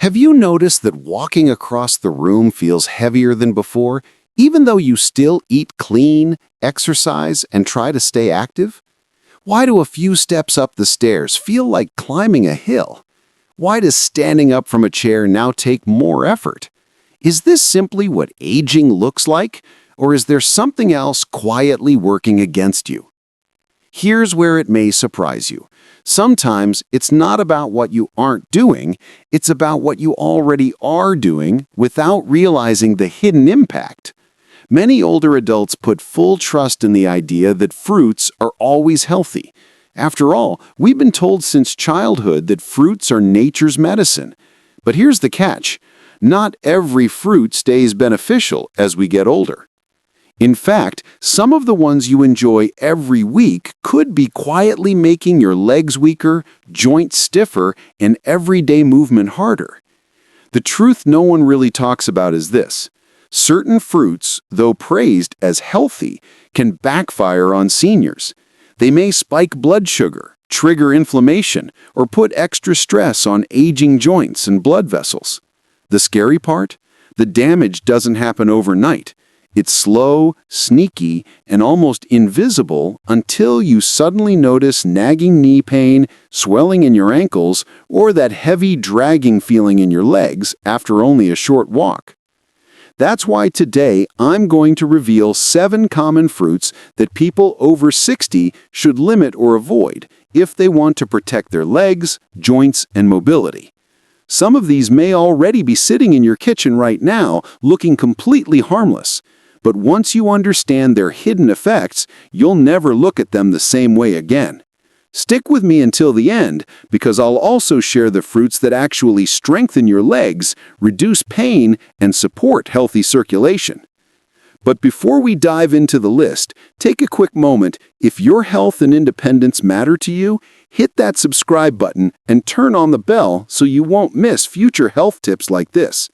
Have you noticed that walking across the room feels heavier than before, even though you still eat clean, exercise, and try to stay active? Why do a few steps up the stairs feel like climbing a hill? Why does standing up from a chair now take more effort? Is this simply what aging looks like, or is there something else quietly working against you? Here's where it may surprise you. Sometimes it's not about what you aren't doing, it's about what you already are doing without realizing the hidden impact. Many older adults put full trust in the idea that fruits are always healthy. After all, we've been told since childhood that fruits are nature's medicine. But here's the catch. Not every fruit stays beneficial as we get older. In fact, some of the ones you enjoy every week could be quietly making your legs weaker, joints stiffer, and everyday movement harder. The truth no one really talks about is this. Certain fruits, though praised as healthy, can backfire on seniors. They may spike blood sugar, trigger inflammation, or put extra stress on aging joints and blood vessels. The scary part? The damage doesn't happen overnight. It's slow, sneaky, and almost invisible until you suddenly notice nagging knee pain, swelling in your ankles, or that heavy dragging feeling in your legs after only a short walk. That's why today I'm going to reveal 7 common fruits that people over 60 should limit or avoid if they want to protect their legs, joints, and mobility. Some of these may already be sitting in your kitchen right now, looking completely harmless. But once you understand their hidden effects, you'll never look at them the same way again. Stick with me until the end, because I'll also share the fruits that actually strengthen your legs, reduce pain, and support healthy circulation. But before we dive into the list, take a quick moment. If your health and independence matter to you, hit that subscribe button and turn on the bell so you won't miss future health tips like this.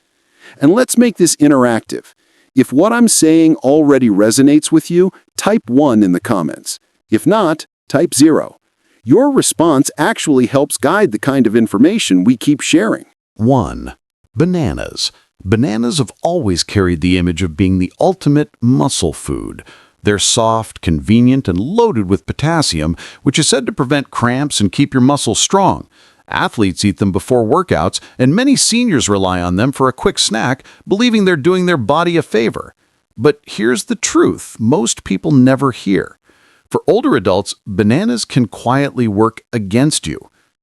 And let's make this interactive. If what I'm saying already resonates with you, type 1 in the comments. If not, type 0. Your response actually helps guide the kind of information we keep sharing. 1. Bananas. Bananas have always carried the image of being the ultimate muscle food. They're soft, convenient, and loaded with potassium, which is said to prevent cramps and keep your muscles strong. Athletes eat them before workouts, and many seniors rely on them for a quick snack, believing they're doing their body a favor. But here's the truth most people never hear. For older adults, bananas can quietly work against you.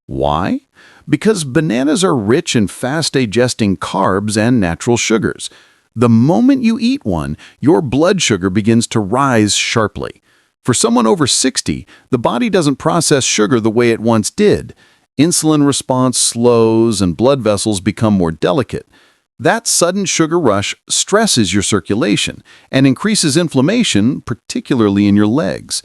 Why? Because bananas are rich in fast-digesting carbs and natural sugars. The moment you eat one, your blood sugar begins to rise sharply. For someone over 60, the body doesn't process sugar the way it once did. Insulin response slows and blood vessels become more delicate. That sudden sugar rush stresses your circulation and increases inflammation, particularly in your legs.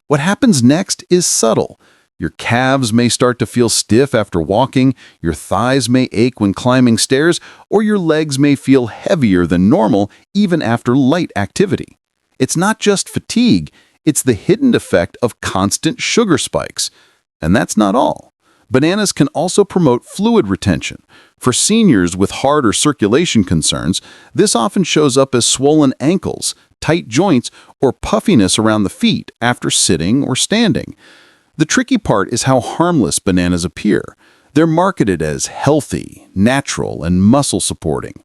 What happens next is subtle. Your calves may start to feel stiff after walking, your thighs may ache when climbing stairs, or your legs may feel heavier than normal even after light activity. It's not just fatigue, it's the hidden effect of constant sugar spikes. And that's not all. Bananas can also promote fluid retention. For seniors with heart or circulation concerns, this often shows up as swollen ankles, tight joints, or puffiness around the feet after sitting or standing. The tricky part is how harmless bananas appear. They're marketed as healthy, natural, and muscle-supporting.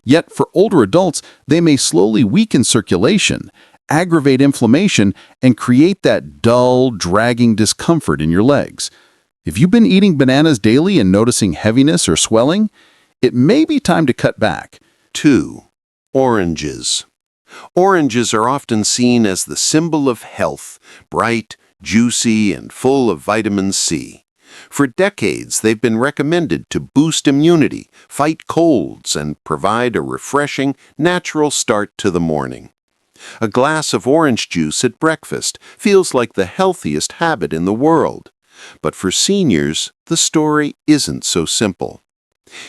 Yet for older adults, they may slowly weaken circulation, aggravate inflammation, and create that dull, dragging discomfort in your legs. If you've been eating bananas daily and noticing heaviness or swelling, it may be time to cut back. 2. Oranges. Oranges are often seen as the symbol of health, bright, juicy, and full of vitamin C. For decades, they've been recommended to boost immunity, fight colds, and provide a refreshing, natural start to the morning. A glass of orange juice at breakfast feels like the healthiest habit in the world. But for seniors, the story isn't so simple.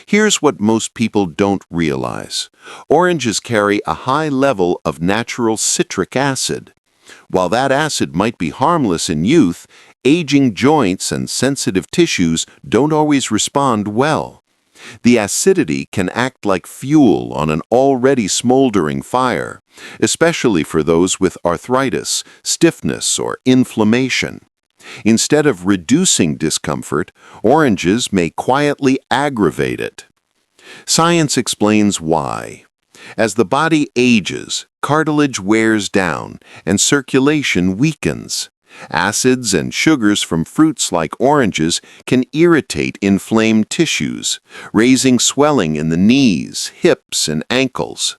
Here's what most people don't realize. Oranges carry a high level of natural citric acid. While that acid might be harmless in youth, aging joints and sensitive tissues don't always respond well. The acidity can act like fuel on an already smoldering fire, especially for those with arthritis, stiffness, or inflammation. Instead of reducing discomfort, oranges may quietly aggravate it. Science explains why. As the body ages, cartilage wears down and circulation weakens. Acids and sugars from fruits like oranges can irritate inflamed tissues, raising swelling in the knees, hips, and ankles.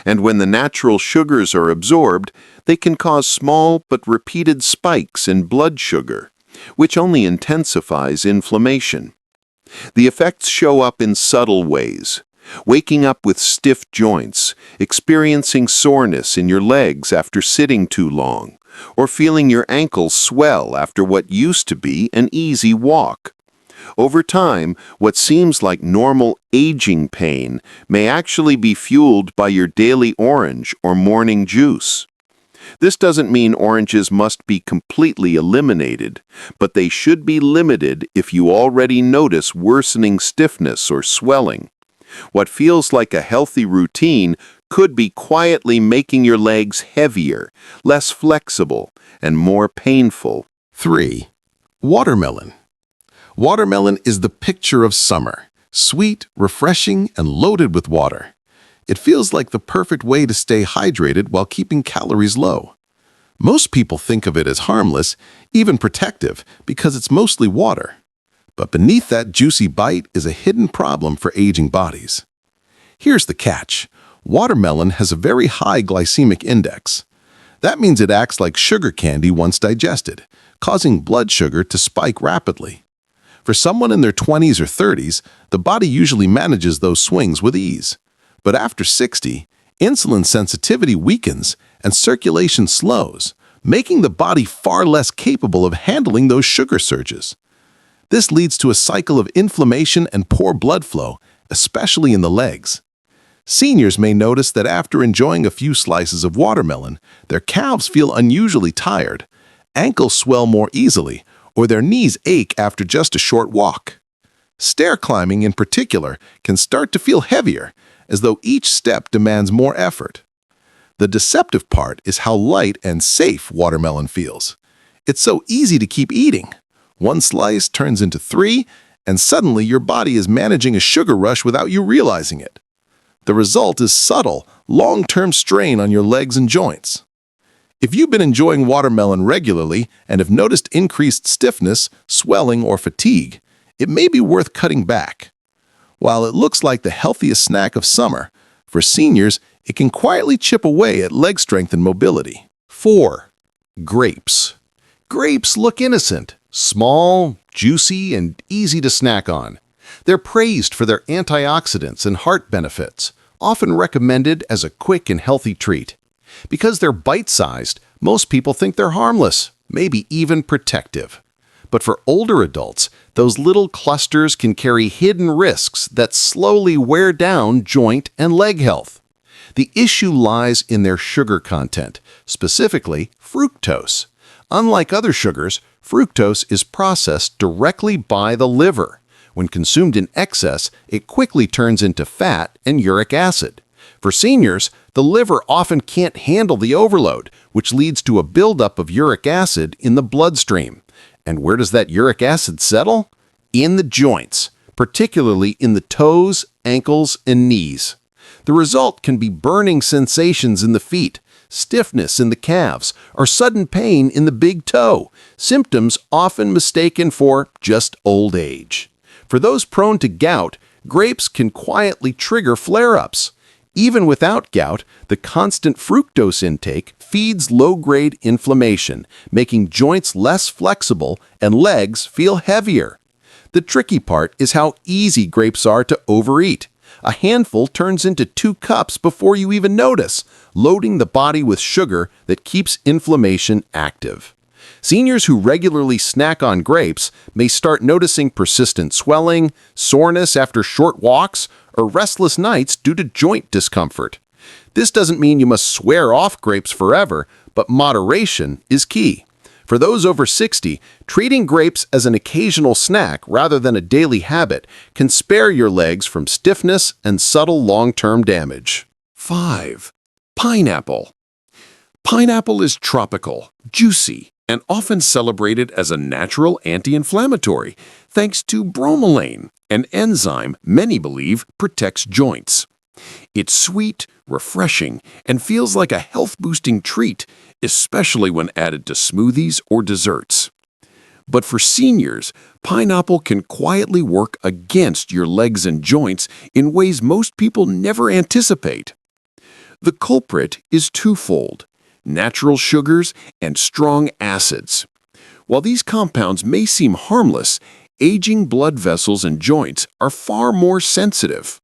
And when the natural sugars are absorbed, they can cause small but repeated spikes in blood sugar, which only intensifies inflammation. The effects show up in subtle ways. Waking up with stiff joints, experiencing soreness in your legs after sitting too long, or feeling your ankles swell after what used to be an easy walk. Over time, what seems like normal aging pain may actually be fueled by your daily orange or morning juice. This doesn't mean oranges must be completely eliminated, but they should be limited if you already notice worsening stiffness or swelling. What feels like a healthy routine could be quietly making your legs heavier, less flexible, and more painful. 3. Watermelon. Watermelon is the picture of summer, sweet, refreshing, and loaded with water. It feels like the perfect way to stay hydrated while keeping calories low. Most people think of it as harmless, even protective, because it's mostly water. But beneath that juicy bite is a hidden problem for aging bodies. Here's the catch. Watermelon has a very high glycemic index. That means it acts like sugar candy once digested, causing blood sugar to spike rapidly. For someone in their 20s or 30s, the body usually manages those swings with ease. But after 60, insulin sensitivity weakens and circulation slows, making the body far less capable of handling those sugar surges. This leads to a cycle of inflammation and poor blood flow, especially in the legs. Seniors may notice that after enjoying a few slices of watermelon, their calves feel unusually tired, ankles swell more easily, or their knees ache after just a short walk. Stair climbing, in particular, can start to feel heavier, as though each step demands more effort. The deceptive part is how light and safe watermelon feels. It's so easy to keep eating. One slice turns into 3, and suddenly your body is managing a sugar rush without you realizing it. The result is subtle, long-term strain on your legs and joints. If you've been enjoying watermelon regularly and have noticed increased stiffness, swelling, or fatigue, it may be worth cutting back. While it looks like the healthiest snack of summer, for seniors, it can quietly chip away at leg strength and mobility. 4. Grapes. Grapes look innocent, small, juicy, and easy to snack on. They're praised for their antioxidants and heart benefits, often recommended as a quick and healthy treat. Because they're bite-sized, most people think they're harmless, maybe even protective. But for older adults, those little clusters can carry hidden risks that slowly wear down joint and leg health. The issue lies in their sugar content, specifically fructose. Unlike other sugars, fructose is processed directly by the liver. When consumed in excess, it quickly turns into fat and uric acid. For seniors, the liver often can't handle the overload, which leads to a buildup of uric acid in the bloodstream. And where does that uric acid settle? In the joints, particularly in the toes, ankles, and knees. The result can be burning sensations in the feet, stiffness in the calves, or sudden pain in the big toe, symptoms often mistaken for just old age. For those prone to gout, grapes can quietly trigger flare-ups. Even without gout, the constant fructose intake feeds low-grade inflammation, making joints less flexible and legs feel heavier. The tricky part is how easy grapes are to overeat. A handful turns into 2 cups before you even notice, loading the body with sugar that keeps inflammation active. Seniors who regularly snack on grapes may start noticing persistent swelling, soreness after short walks, or restless nights due to joint discomfort. This doesn't mean you must swear off grapes forever, but moderation is key. For those over 60, treating grapes as an occasional snack rather than a daily habit can spare your legs from stiffness and subtle long-term damage. 5. Pineapple. Pineapple is tropical, juicy, and often celebrated as a natural anti-inflammatory thanks to bromelain, an enzyme many believe protects joints. It's sweet, refreshing, and feels like a health-boosting treat, especially when added to smoothies or desserts. But for seniors, pineapple can quietly work against your legs and joints in ways most people never anticipate. The culprit is twofold: natural sugars and strong acids. While these compounds may seem harmless, aging blood vessels and joints are far more sensitive.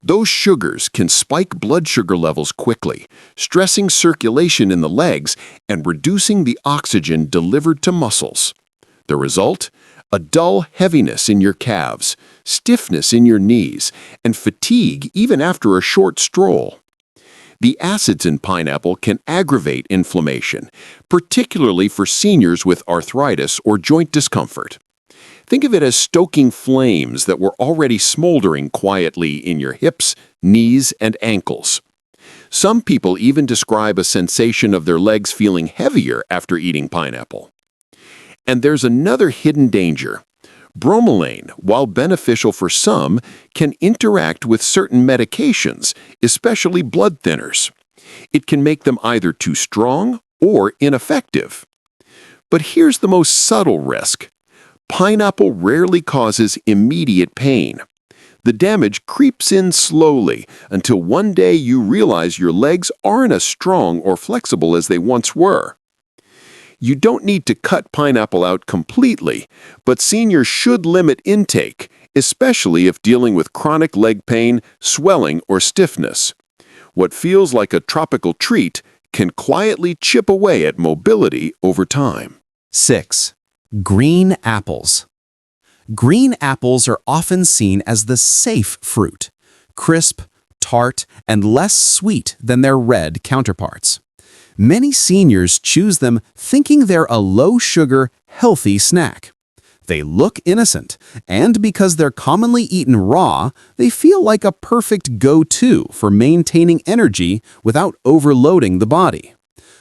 Those sugars can spike blood sugar levels quickly, stressing circulation in the legs and reducing the oxygen delivered to muscles. The result? A dull heaviness in your calves, stiffness in your knees, and fatigue even after a short stroll. The acids in pineapple can aggravate inflammation, particularly for seniors with arthritis or joint discomfort. Think of it as stoking flames that were already smoldering quietly in your hips, knees, and ankles. Some people even describe a sensation of their legs feeling heavier after eating pineapple. And there's another hidden danger. Bromelain, while beneficial for some, can interact with certain medications, especially blood thinners. It can make them either too strong or ineffective. But here's the most subtle risk. Pineapple rarely causes immediate pain. The damage creeps in slowly until one day you realize your legs aren't as strong or flexible as they once were. You don't need to cut pineapple out completely, but seniors should limit intake, especially if dealing with chronic leg pain, swelling, or stiffness. What feels like a tropical treat can quietly chip away at mobility over time. 6. Green apples. Green apples are often seen as the safe fruit, crisp, tart, and less sweet than their red counterparts. Many seniors choose them thinking they're a low-sugar, healthy snack. They look innocent, and because they're commonly eaten raw, they feel like a perfect go-to for maintaining energy without overloading the body.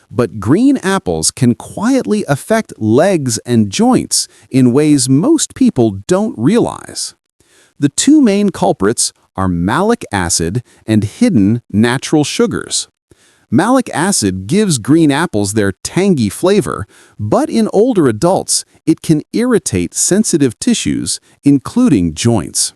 But green apples can quietly affect legs and joints in ways most people don't realize. The two main culprits are malic acid and hidden natural sugars. Malic acid gives green apples their tangy flavor, but in older adults, it can irritate sensitive tissues, including joints.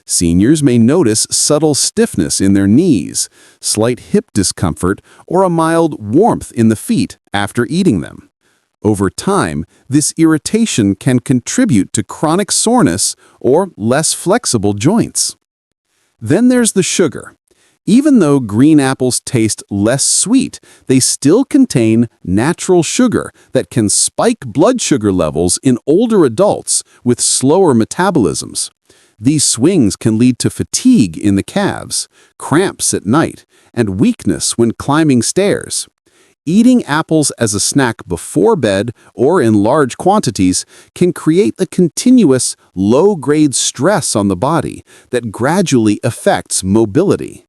Seniors may notice subtle stiffness in their knees, slight hip discomfort, or a mild warmth in the feet after eating them. Over time, this irritation can contribute to chronic soreness or less flexible joints. Then there's the sugar. Even though green apples taste less sweet, they still contain natural sugar that can spike blood sugar levels in older adults with slower metabolisms. These swings can lead to fatigue in the calves, cramps at night, and weakness when climbing stairs. Eating apples as a snack before bed or in large quantities can create a continuous, low-grade stress on the body that gradually affects mobility.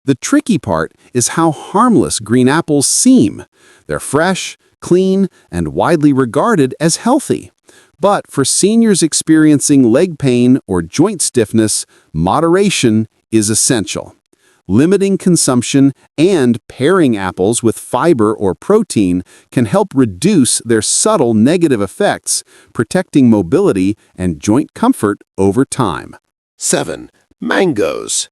The tricky part is how harmless green apples seem. They're fresh, clean, and widely regarded as healthy. But for seniors experiencing leg pain or joint stiffness, moderation is essential. Limiting consumption and pairing apples with fiber or protein can help reduce their subtle negative effects, protecting mobility and joint comfort over time. 7. Mangoes.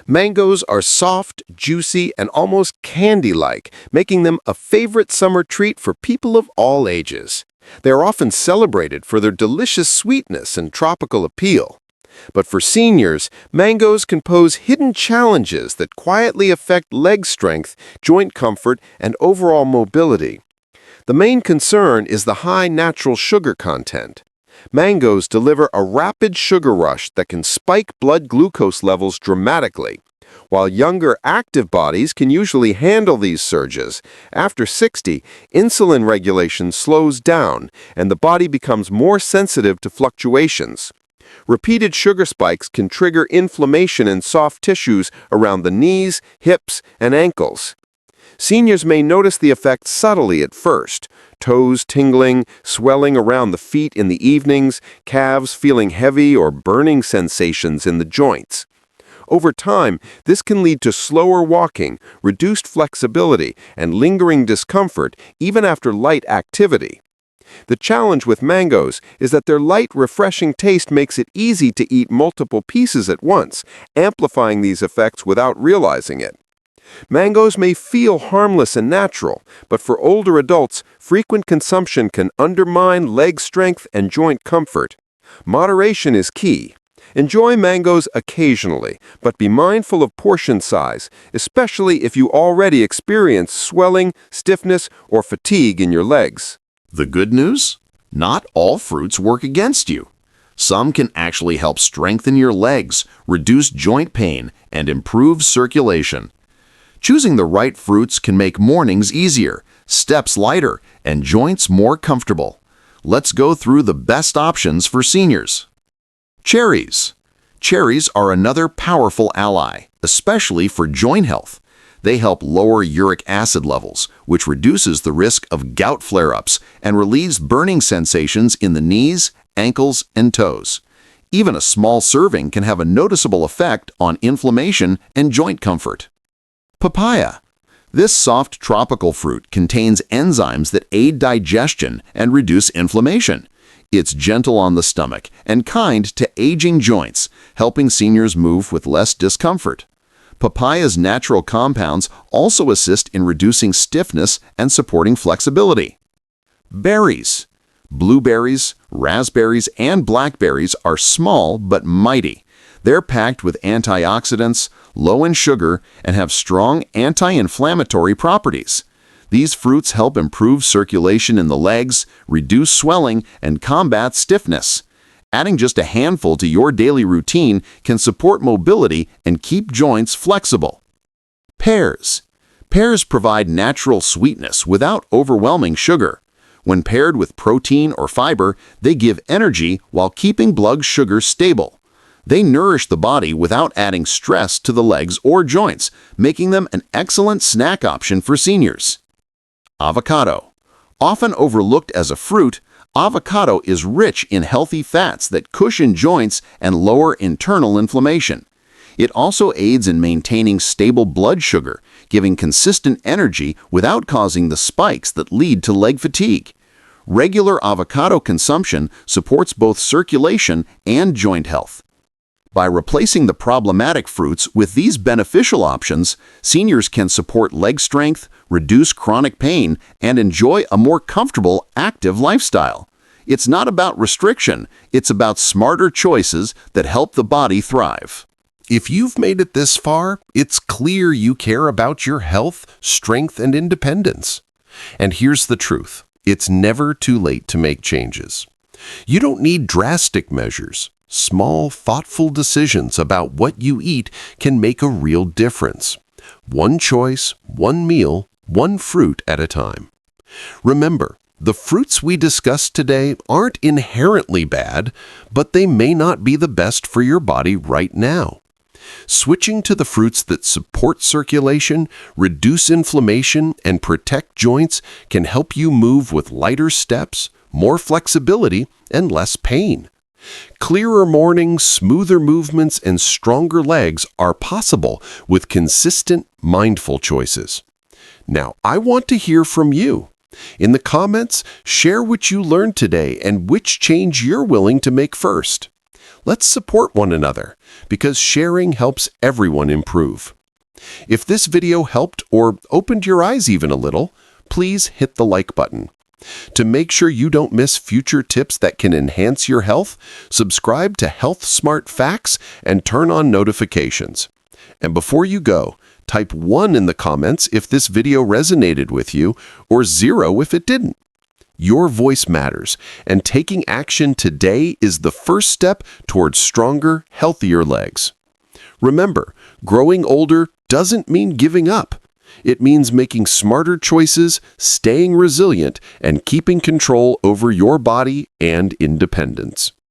Mangoes are soft, juicy, and almost candy-like, making them a favorite summer treat for people of all ages. They are often celebrated for their delicious sweetness and tropical appeal. But for seniors, mangoes can pose hidden challenges that quietly affect leg strength, joint comfort, and overall mobility. The main concern is the high natural sugar content. Mangoes deliver a rapid sugar rush that can spike blood glucose levels dramatically, While younger, active bodies can usually handle these surges, after 60, insulin regulation slows down and the body becomes more sensitive to fluctuations. Repeated sugar spikes can trigger inflammation in soft tissues around the knees, hips, and ankles. Seniors may notice the effect subtly at first: toes tingling, swelling around the feet in the evenings, calves feeling heavy, or burning sensations in the joints. Over time, this can lead to slower walking, reduced flexibility, and lingering discomfort even after light activity. The challenge with mangoes is that their light, refreshing taste makes it easy to eat multiple pieces at once, amplifying these effects without realizing it. Mangoes may feel harmless and natural, but for older adults, frequent consumption can undermine leg strength and joint comfort. Moderation is key. Enjoy mangoes occasionally, but be mindful of portion size, especially if you already experience swelling, stiffness, or fatigue in your legs. The good news? Not all fruits work against you. Some can actually help strengthen your legs, reduce joint pain, and improve circulation. Choosing the right fruits can make mornings easier, steps lighter, and joints more comfortable. Let's go through the best options for seniors. Cherries. Cherries are another powerful ally, especially for joint health. They help lower uric acid levels, which reduces the risk of gout flare-ups and relieves burning sensations in the knees, ankles, and toes. Even a small serving can have a noticeable effect on inflammation and joint comfort. Papaya. This soft tropical fruit contains enzymes that aid digestion and reduce inflammation. It's gentle on the stomach and kind to aging joints, helping seniors move with less discomfort. Papaya's natural compounds also assist in reducing stiffness and supporting flexibility. Berries. Blueberries, raspberries, and blackberries are small but mighty. They're packed with antioxidants, low in sugar, and have strong anti-inflammatory properties. These fruits help improve circulation in the legs, reduce swelling, and combat stiffness. Adding just a handful to your daily routine can support mobility and keep joints flexible. Pears. Pears provide natural sweetness without overwhelming sugar. When paired with protein or fiber, they give energy while keeping blood sugar stable. They nourish the body without adding stress to the legs or joints, making them an excellent snack option for seniors. Avocado. Often overlooked as a fruit, avocado is rich in healthy fats that cushion joints and lower internal inflammation. It also aids in maintaining stable blood sugar, giving consistent energy without causing the spikes that lead to leg fatigue. Regular avocado consumption supports both circulation and joint health. By replacing the problematic fruits with these beneficial options, seniors can support leg strength, reduce chronic pain, and enjoy a more comfortable, active lifestyle. It's not about restriction, it's about smarter choices that help the body thrive. If you've made it this far, it's clear you care about your health, strength, and independence. And here's the truth: it's never too late to make changes. You don't need drastic measures. Small, thoughtful decisions about what you eat can make a real difference. One choice, one meal, one fruit at a time. Remember, the fruits we discussed today aren't inherently bad, but they may not be the best for your body right now. Switching to the fruits that support circulation, reduce inflammation, and protect joints can help you move with lighter steps, more flexibility, and less pain. Clearer mornings, smoother movements, and stronger legs are possible with consistent, mindful choices. Now, I want to hear from you. In the comments, share what you learned today and which change you're willing to make first. Let's support one another, because sharing helps everyone improve. If this video helped or opened your eyes even a little, please hit the like button. To make sure you don't miss future tips that can enhance your health, subscribe to Health Smart Facts and turn on notifications. And before you go, type 1 in the comments if this video resonated with you, or 0 if it didn't. Your voice matters, and taking action today is the first step towards stronger, healthier legs. Remember, growing older doesn't mean giving up. It means making smarter choices, staying resilient, and keeping control over your body and independence.